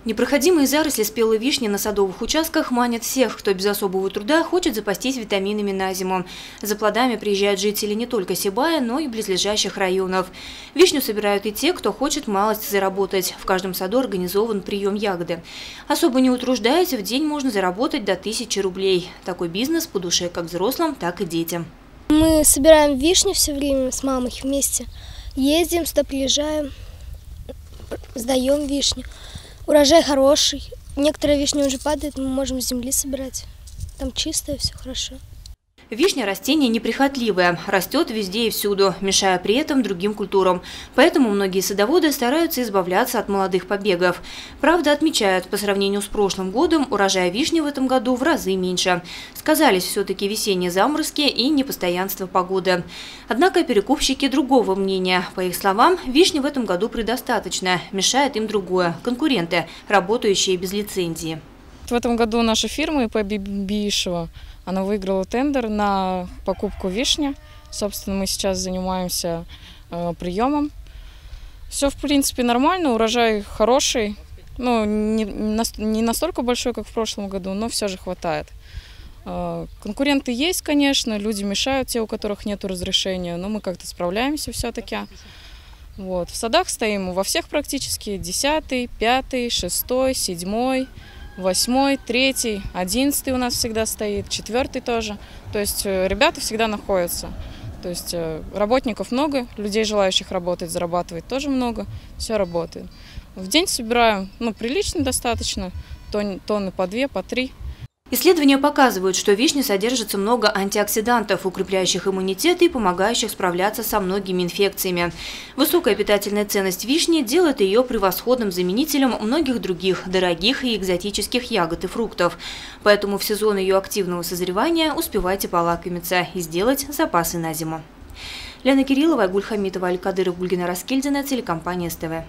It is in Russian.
Непроходимые заросли спелой вишни на садовых участках манят всех, кто без особого труда хочет запастись витаминами на зиму. За плодами приезжают жители не только Сибая, но и близлежащих районов. Вишню собирают и те, кто хочет малость заработать. В каждом саду организован прием ягоды. Особо не утруждаясь, в день можно заработать до 1000 рублей. Такой бизнес по душе как взрослым, так и детям. Мы собираем вишню все время с мамой вместе. Ездим, сюда приезжаем, сдаем вишню. Урожай хороший. Некоторые вишни уже падают, мы можем с земли собирать. Там чистое, все хорошо. Вишня – растение неприхотливое, растет везде и всюду, мешая при этом другим культурам. Поэтому многие садоводы стараются избавляться от молодых побегов. Правда, отмечают, по сравнению с прошлым годом урожая вишни в этом году в разы меньше. Сказались все-таки весенние заморозки и непостоянство погоды. Однако перекупщики другого мнения. По их словам, вишни в этом году предостаточно, мешает им другое – конкуренты, работающие без лицензии. В этом году наша фирма ИП Бибишева, она выиграла тендер на покупку вишни. Собственно, мы сейчас занимаемся приемом. Все, в принципе, нормально, урожай хороший. Ну, не настолько большой, как в прошлом году, но все же хватает. Конкуренты есть, конечно, люди мешают, те, у которых нет разрешения, но мы как-то справляемся все-таки. Вот. В садах стоим во всех практически: 10-й, 5-й, 6-й, 7-й. 8-й, 3-й, 11-й у нас всегда стоит, 4-й тоже. То есть ребята всегда находятся. То есть работников много, людей, желающих работать, зарабатывать тоже много, все работает. В день собираем, прилично достаточно, тонны по 2, по 3. Исследования показывают, что в вишне содержится много антиоксидантов, укрепляющих иммунитет и помогающих справляться со многими инфекциями. Высокая питательная ценность вишни делает ее превосходным заменителем многих других дорогих и экзотических ягод и фруктов. Поэтому в сезон ее активного созревания успевайте полакомиться и сделать запасы на зиму. Лена Кириллова, Айгуль Хамитова, Аль Кадыров, Гульгина Раскельдина, телекомпания СТВ.